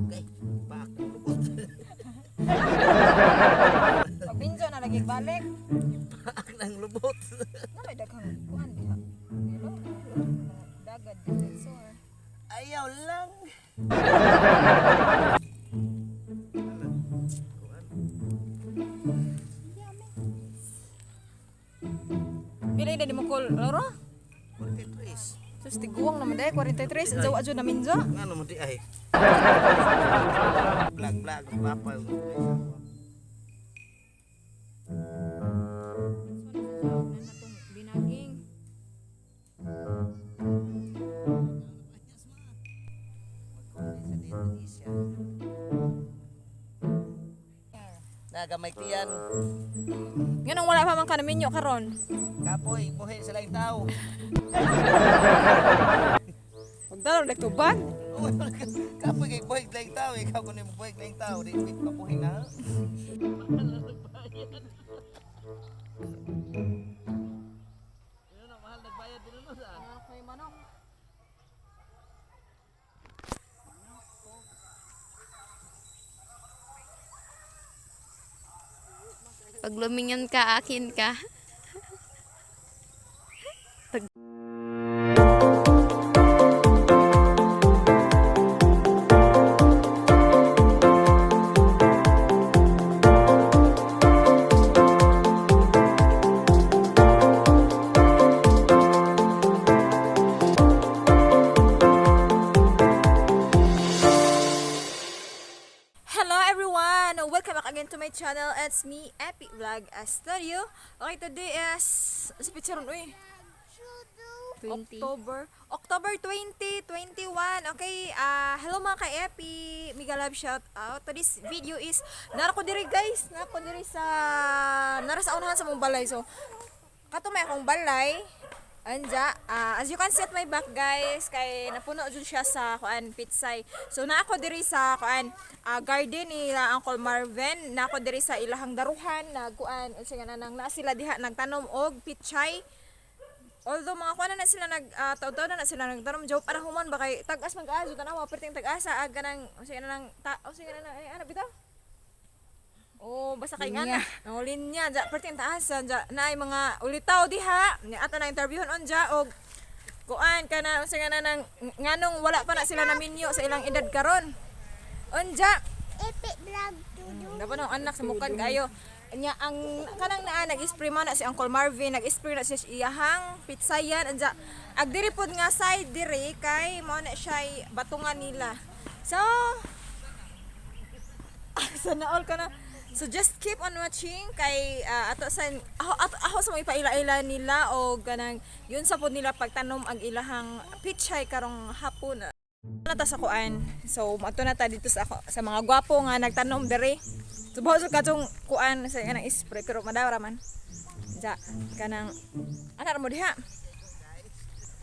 Okay, paak ng lubot. Pabinjo na lagi balik. Paak ng lubot. May daghang kuan diha. Hello. Dagad dinosaur. Ayaw lang. Pila na di mo kol, loro? 43. Sus tiguang naman dai 43 unsa adyo na minjo. Ngano mo di ay? Blag papa. Binaging. Nagamay tiyan. Nganong wala pa man ka naminyo karon? Kapoy, buhi sa laing tao. Pagdalong nagtubag. Kapoy kay buhi sa laing tao. Ikaw kung mo buhi sa laing tao, di pabuhi na. Mahal nagbayad din no sa. Okay manong. Pag lumingon ka, akin ka. Hello everyone! Welcome back again to my channel. It's me, Epic Vlog Studio. Okay, today is... Sa picture uy. 20. October 2021. Okay, hello mga ka-Epi. Mega love shout out. Today's video is nara ko diri guys. Nara sa unahan sa mong balay. So, kato may akong balay. Anja, as you can see at my back guys, kay napuno jud siya sa kuan Petchay. So na ako diri sa kuan garden nila Uncle Marvin, na ako diri sa ilahang daruhan nagkuan unsa nga nang na sila diha nagtanom og Petchay. Although mga kuan na sila taud-taud na sila nagtanom job para human ba kay tag-as mag-azo tanawa perting tag-asa aga nang unsa nga nang ay ano bitaw? Oh, basta kay nga na. Oh, linya ja perting taasan ja naay mga ulitaw diha. Ni ato na interviewon on ja og kuan kana unsa nga nang nganong wala pa na sila naminyo sa ilang edad karon. Unja Epic Vlog dapat ang anak sa mukan kayo. Nya ang kanang naa nag-spray man na si Uncle Marvin, nag-spray na siya iyahang pitsayan anja agdiri pod nga side diri kay mo na siya Batongan nila. So sana all ka na. So just keep on watching kay ato sa mga ipaila-ila nila o ganang yun sa pod nila pagtanom ang ilahang Petchay karong hapon. Na ta sa kuan. So ato na ta dito sa mga gwapo nga nagtanom diri. Subaw so katong kuan sa kanang spray pero madawra man. Ja kanang ana mo diha.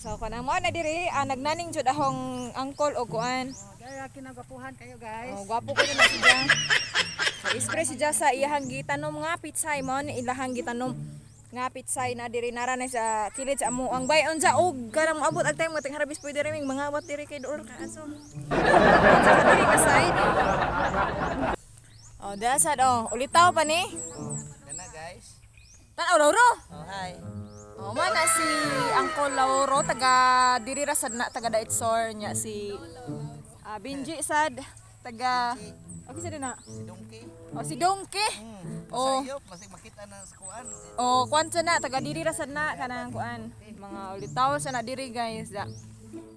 So kanang mo na diri nagnaning jud ahong uncle o kuan. Kaya kinagapuhan kayo guys. Oh, gwapo ko na siya. Ispray siya sa iyahang gitanom nga Petchay mo ilahang gitanom nga Petchay na diri nara na sa kilid sa amo ang bayon sa og kanang moabot ang time mating harvest pwede rin mga abot diri kay dool ka aso. Sa diri ka side. Oh, dasad ulitaw pa ni. Kana guys. Tanaw Lauro. Oh, hi. Oh, mana si Uncle Lauro taga diri ra sad na taga Daitsor nya si Benji sad taga okay sad na. Si Donkey. Oh, si Donkey. Oh. Sayop, masig makita na sa kuan. Oh, kuan sa na taga diri ra sad na kanang kuan. Mga ulitaw sa na diri guys. Da.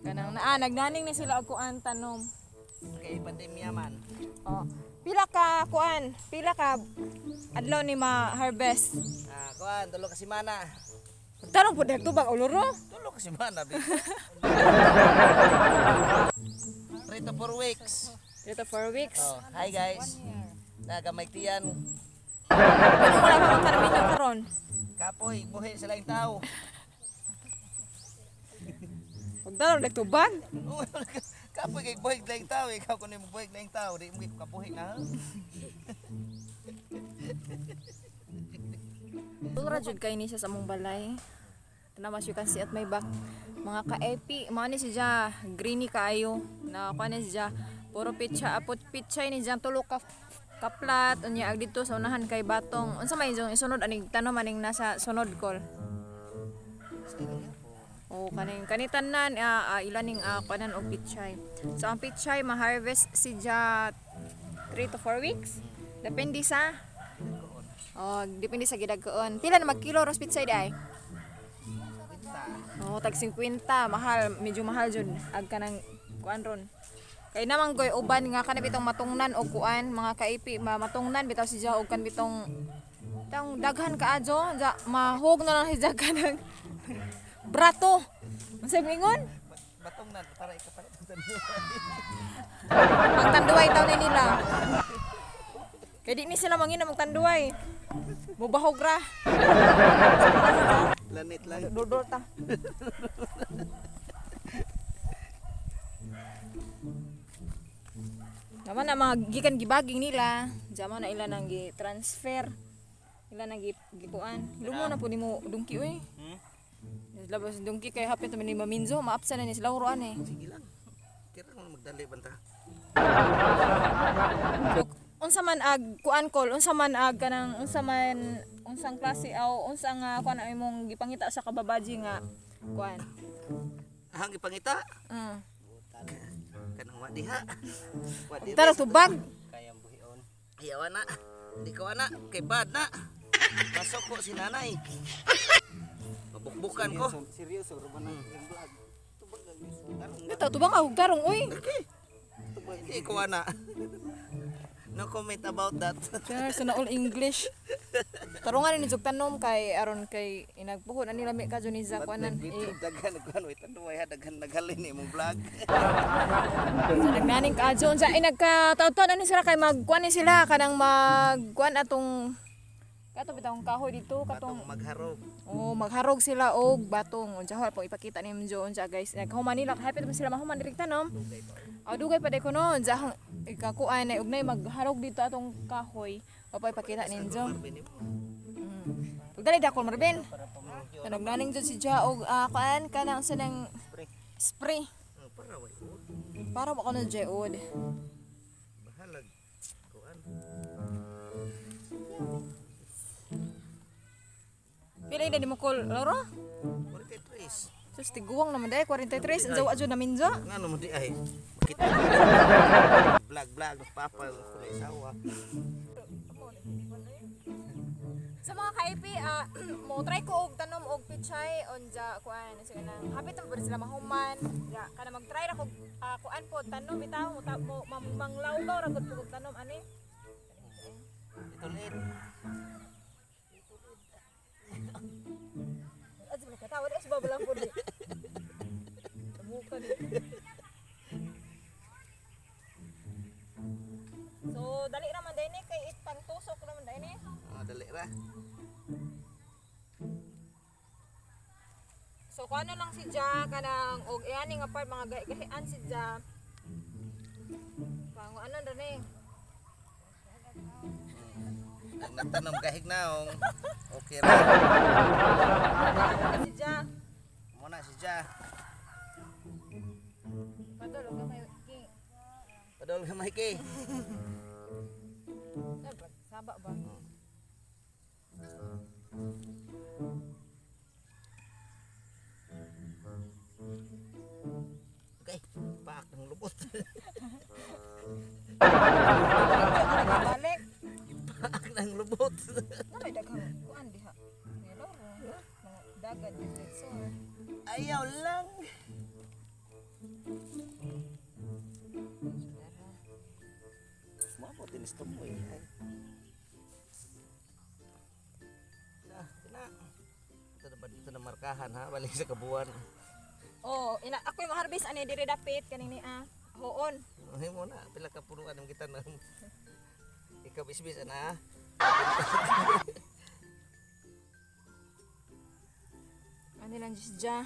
Kanang nagnaning ni sila og kuan tanom. Kay pandemya man. Oh. Pila ka kuan? Pila ka adlaw ni ma-harvest? Kuan, tulo ka semana. Tarong pud tubag uluro. Tulo ka semana bi. 3 to 4 weeks. Dito 4 weeks. Oh, hi guys. Nagamay tiyan. Ano wala pa man kanaminyo karon? Kapoy, buhi sa laing tao. Pagdalong nagtubag. Kapoy kay buhi sa laing tao. Ikaw kung mo buhi sa laing tao, di mo kapuhi na. Tura jud kay ni siya sa mong balay. Tanaw as you can see at my back. Mga ka-epi, mao ni siya greeny kaayo. Na kuan ni siya puro pitcha apot pitchay ni diyan tulo ka kaplat unya ag dito sa unahan kay batong. Unsa may yung isunod aning tanom aning nasa sunod kol? O kanitanan ilaning kanan og pitchay. So ang pitchay ma-harvest si ja 3 to 4 weeks. Depende sa depende sa gidagkoon. Pila na magkilo ros pitchay day? Tag 50, mahal, medyo mahal jud ag kanang kuan ron. Kay naman goy uban nga kana bitong matungnan og kuan mga kaipi matungnan bitaw si ja og kan bitong daghan kaadyo mahog na lang si ja kanang brato. Unsay mingon? Batongan para ikapalit ang tanduay. Ang tanduay taw ni nila. Kay di ni sila mangina mag tanduay. Mubahog ra. Lanit lang. Dudol ta. Naman na mga gikan gibaging nila, jaman na ila nang gi-transfer. Ila nang gikuan. Lumo na po nimo dungki oy. Labas dungki kay hapit man ni maminzo, maapsa na ni sila uruan eh. Sige lang. Kira mo magdali banta. Unsa man ag kuan kol, unsa man ag kanang unsang klase aw unsang kuan ang imong gipangita sa kababaji nga kuan. Ahang ipangita. Kanang wadiha. Wadi. Tara tubag. Kayang buhion. Ayaw na. Di ko ana kay bad na. Pasok ko si nanay. Mabukbukan ko. Seryoso ro man ang vlog. Tubag lang. Bitaw tubang ahog tarong oy. Hindi ko ana. No comment about that. Sir, na all English. Tarungan ni jog tanom kay aron kay inagpuhon ani lami ka jud ni za kuanan. Daghan kuan wait tanduay ha daghan naghalin imong vlog. Nagnaning ka jud sa nagkataw-taw ani sila kay magkuan ni sila kanang magkuan atong kato bitong kahoy dito katong Magharog. magharog sila og batong. Unsa hol po ipakita ni Mjo unsa guys. Naghuman nila happy man sila mahuman diri tanom. Dugay pa de ko no unsa ikakuan na ugnay magharog dito atong kahoy. Papay pakita ni Mjo. Pagdali dakol Marvin. Nagnaning jud si Ja og kuan kanang sanang spray. Para way. Para mo ko na jeod. Bahalag. Kuan. Pila ina di mo kol loro? 43. Sus tiguwang naman day 43 ang jawa jud na Minjo. Ngano mo di ay. Kita. Vlog papa ko na isawa. Sa mga kaipi, mo try ko og tanom og pitchay onja kuan sa kanang hapit mo sila mahuman. Ya kana mag-try ra ko kuan po tanom bitaw mo manglawgaw ra gud og tanom ani. Itulit. Adto ka tawo di sa babalang pud. Muka di. So dali ra man dai kay itpang tusok ra man dai Dali ra. So kung ano lang si Ja kanang og ani nga part mga gahian si Ja. Pang ano ra ni? Ang natanom kahig naong. Okay ra. Si Ja. Muna si Ja. Padol ka may ki. Padol ka Mikey. Saba ba? Okay, paak ng lubot. Balik. Paak ng lubot. May daghang kuan diha. Hello. Mga dagat dito. So, Ayaw lang. Mabot din stop mo eh. Ito na markahan ha, balik sa kabuan. ako yung harvest ani diri dapit kanini hoon. Ay mo na, pila ka punuan ng kita na. Ikaw bisbis na. Ani lang just ja.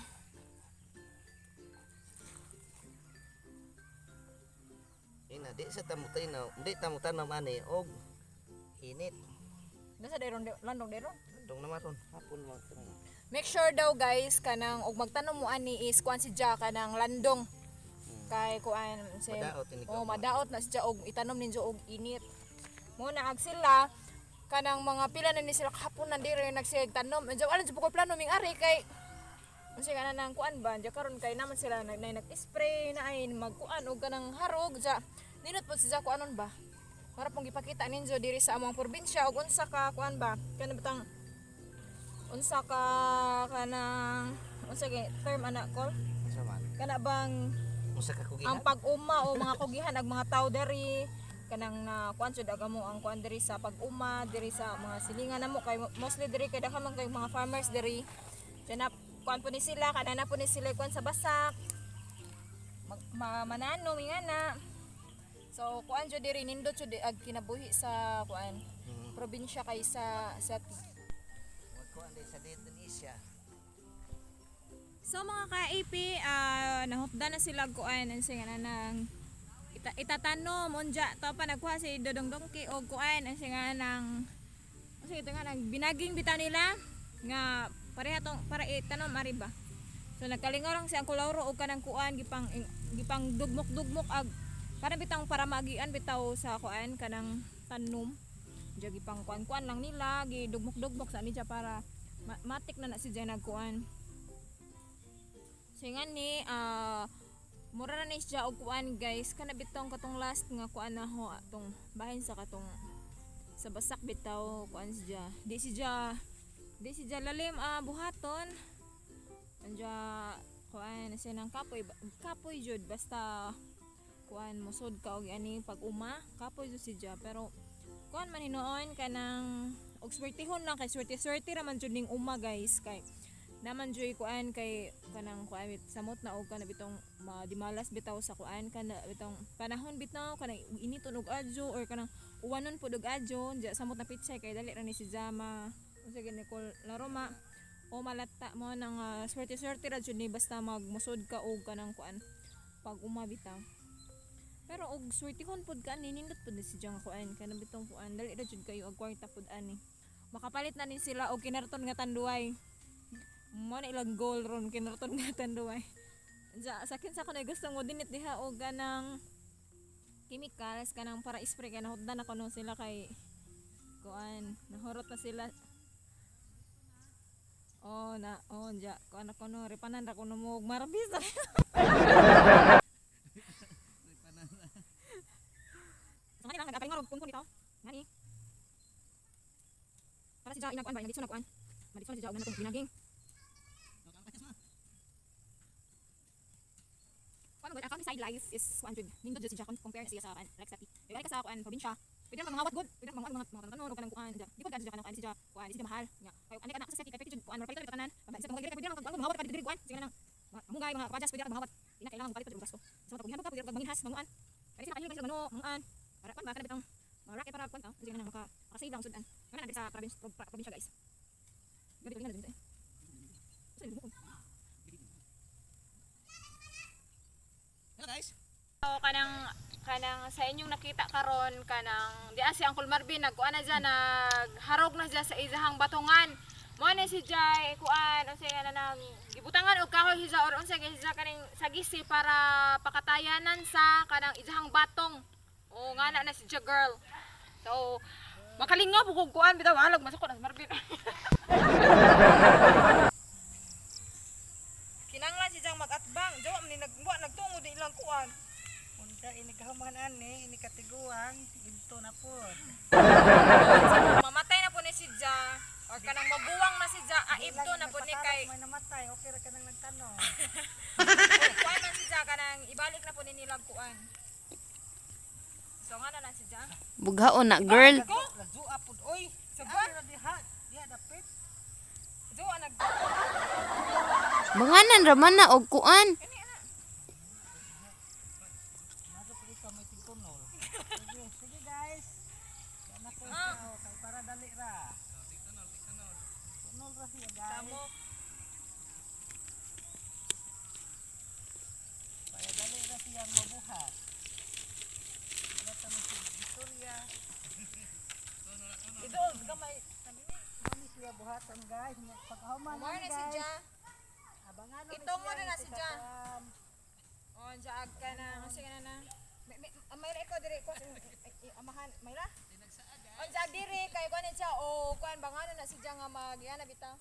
Ina di sa tamutay na, di tamutan na mani og init. Nasa deron landong deron. Dong naman ron, hapon mo. make sure daw guys kanang og magtanom mo ani is kuan si Jack kanang landong. Kay kuan si Madaot ini oh madaot na siya og itanom ninyo og init. Mo na ag sila kanang mga pila na ni sila kahapon na dire nagsig tanom. Medyo ano jud ko plano ming ari kay unsa kana nang kuan ba diya karon kay naman sila nag-spray na ay magkuan og kanang harog ja ninot po siya kuanon ba para pong gipakita ninyo diri sa among probinsya og unsa ka kuan ba kana bitang unsa ka kanang unsa gi term ana call Unsa man? kana bang Usa ka kugihan? ang pag-uma o mga kugihan ag mga tao diri kanang na kuan jud aga mo ang kuan diri sa pag-uma diri sa mga silingan namo kay mostly diri kay daghan man kay mga farmers diri na kuan po ni sila kanana po ni sila kuan sa basak manano mingana so kuan jud diri nindot jud ag kinabuhi sa kuan probinsya kay sa Wag ko anday sa Indonesia. so mga ka-AP nahutda na sila kuan ang singa nang itatanom unja to pa nagkuha si Dodong Dongki og kuan ang singa nang sige ito nga nang binaging bitaw nila nga pareha tong para itanom ari ba so nagkalingaw lang si Uncle Lauro og kanang kuan gipang dugmok ag para bitang para magian bitaw sa kuan kanang tanom diya gipang kuan lang nila gidugmok sa niya para matik na si Jenna kuan singa ni mura na ni siya og kuan guys kana bitong katong last nga kuan na ho atong bahin sa katong sa basak bitaw kuan siya di siya lalim buhaton anja kuan siya nang kapoy jud basta kuan musod ka og ani pag uma kapoy jud siya pero kuan man hinuon kanang og swertihon lang kay swerte raman jud ning uma guys kay naman joy kuan kay kanang kuan samot na og kana bitong dimalas bitaw sa kuan kana bitong panahon bitaw kanang initon og adjo or kanang uwanon pud og adjo diya samot na Petchay kay dali ra ni si Jama unsa gini ko laroma o malata mo nang swerte ra jud ni basta magmusod ka og kanang kuan pag umabitaw pero og swertihon pud ka ani nindot pud ni si Jama kuan kana bitong kuan dali ra jud kayo og kwarta pud ani makapalit na ni sila og kinarton nga tanduay mo na ilang goal ron kinarton nga tanduay sakin sa kuno gusto mo dinit diha og ganang chemicals kanang para spray kay nahuddan na kuno sila kay kuan nahurot na sila ja kuan ako no repanan ra kuno mo marbis repanan so lang nagakalingaw og kunkun dito ngani para si ja inag kuan ba dito na kuan madito na si ja og natong binaging kuan ang side lies is 100 nindot jud siya compare siya sa kan like sa pili ka sa kuan probinsya pwede man mangawat good pwede man mga tanon og kanang kuan di ko dadto kanang kuan siya kuan siya mahal nya kay ani kana sa city kay pwede jud kuan mapalitan bitaw tanan sa mga pwede man mangawat ka diri kuan sige nang mungay mga pajas pwede ra mangawat ina kailangan magpalit jud gasto so pag pwede ra manginhas manguan kay sila kanila sila manguan para kuan ba kana bitong marake para kuan ta sige nang makasave lang sudan kana diri sa probinsya guys gadi ko nga dito Hello guys. So kanang sa inyong nakita karon kanang di si Uncle Marvin nagkuan na diyan nagharog na diyan sa izahang Batongan. Mo ni si Jay kuan unsay nga nang gibutangan og kahoy hiza or unsay hiza kaning sagisi para pakatayanan sa kanang izahang batong. O ngana na si Jay girl. So makalingaw bukog kuan bitaw halag masukod na si Marvin. Kinanglan si Jay magatbang, jawa man ni nagtungod di ilang kuan. Unta ini kahuman ani, ini katiguang, ginto na po. Mamatay na po ni si Ja or kanang mabuwang na si Ja aibto na po ni kay May namatay, okay ra ka nang nagtanong. kuan man si Ja kanang ibalik na po ni nilang kuan. So nga na si Ja. Bughaon na girl. Lazu apod oy. Sabat Ra diha dapit. Jo nag Manganan raman na og kuan. Masuk ito may tingkunol. Sige guys. Yan ako ikaw kay para dali ra. Tingkunol ra siya guys. Samo Para dali ra siya mabuhat. Wala ta mo si Victoria. idol gamay Mami siya siya buhatan guys. Pagkahuman More na si guys. Ja. Abangan mo Itong mo na si Ja. Jan. Oh, jaag ka na. Kasi ka na. May ra ikaw diri ko. Amahan, may ra? On jaag diri kay kuan siya o kuan bangano na si Ja nga magyana bitaw.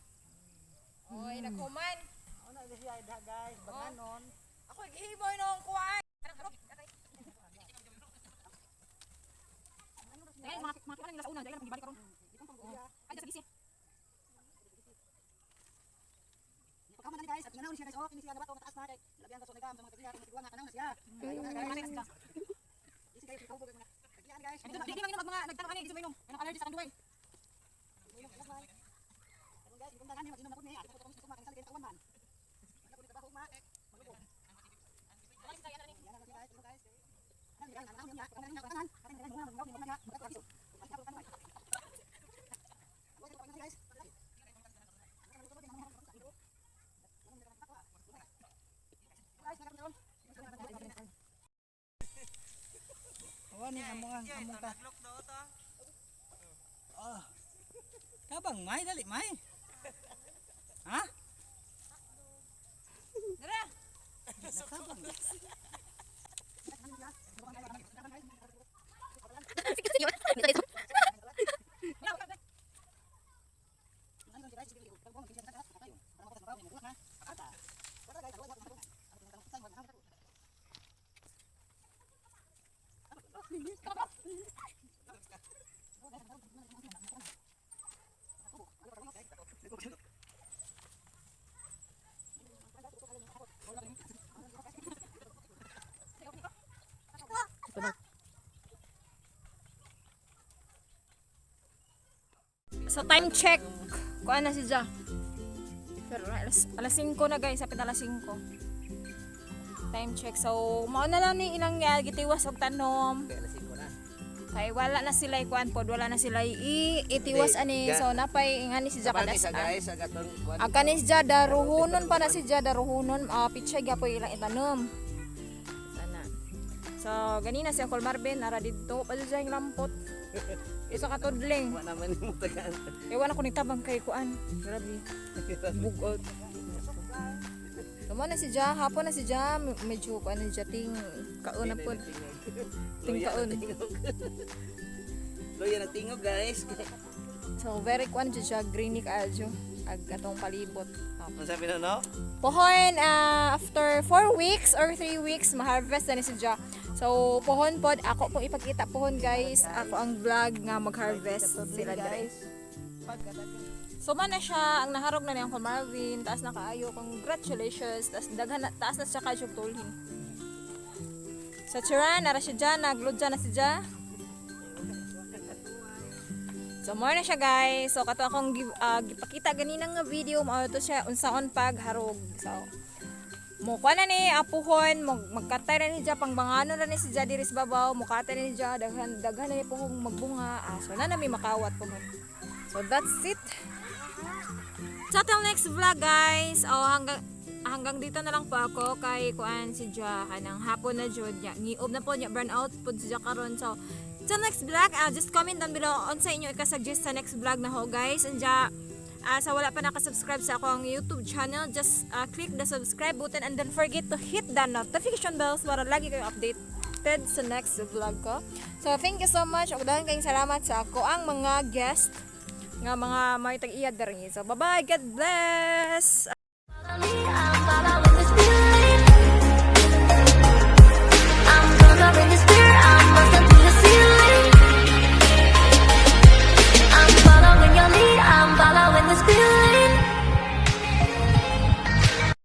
Oy, naghuman. Ano na siya ida guys, banganon. Ako gihiboy nung kuan. Dahil mga kuan nila sa una, dahil pagibalik karon. Ay, sa gisi. Pagkahuman na guys, at ganaw siya guys. Oh, kini siya gabato mataas na kay. Labihan ka so nagam sa mga tagiya, kung nga kanang na siya. Guys. Isi kayo kahubog mga tagiyan guys. Di man mga nagtanong ani, di sa minom. Anong allergy sa kanduay? Guys, kung dagan ni mag-inom na pud ni, ato ko sa mga kanang tawan man. Ano ko ni trabaho ma? Malubog. Awan ni among ka. Oh. Kabang may dali may. Ha? Dara. Kabang. So time check. Kuan na si Ja. Pero alas 5 na guys, sapit alas 5. Time check. So mao na lang ni ilang gitiwas og tanom. Kay wala na sila kuan pod, wala na sila itiwas ani. So napay ingani si Ja kadas. guys, agaton kuan. Agani si Ja daruhunon pa na si Ja daruhunon. Petchay gyapon ilang itanom. Sana. So ganina si Uncle Marvin ara didto pa siya yung lampot. Isa ka tudling. Wa naman mo tagaan. Ewan ako nitabang kay kuan. Grabe. Bugot. Tama na si Ja, hapon na si Ja, medyo kuan na siya ting kaon na pod. Ting kaon. Loya na tingog guys. So very kuan siya greeny kaadyo ag atong palibot. Ano sabi na no? Pohon after 4 weeks or 3 weeks ma-harvest na ni si Ja. So pohon pod ako pong ipakita pohon guys. Ako ang vlog nga mag-harvest sila guys. So man na siya ang naharog na niyang Marvin, taas na kaayo, congratulations. Taas na siya kayo tulhin. Sa Chiran, nara siya dyan, naglodja na si Ja. So more na siya guys. So kato akong gipakita ganinang nga video mao to siya unsaon pagharog. So mo kuan na ni apuhon, magkatay na ni Ja pangbangano na ni si Ja diri sa babaw, mukatay na ni Ja daghan na ni pohong magbunga. So na nami makawat pohon. So that's it. So till next vlog guys. Hanggang dito na lang po ako kay kuan si Ja kanang hapon na jud nya. Ngiob na po nya burnout pud si Ja karon. So till next vlog, just comment down below on sa inyo ika-suggest sa next vlog na ho guys. And sa wala pa nakasubscribe sa akong YouTube channel, just click the subscribe button and don't forget to hit the notification bells para lagi kayo updated sa next vlog ko. So thank you so much. Ug daghang kayong salamat sa ako ang mga guest nga mga may tag-iyad diri. So bye bye, God bless. I'm following the spirit.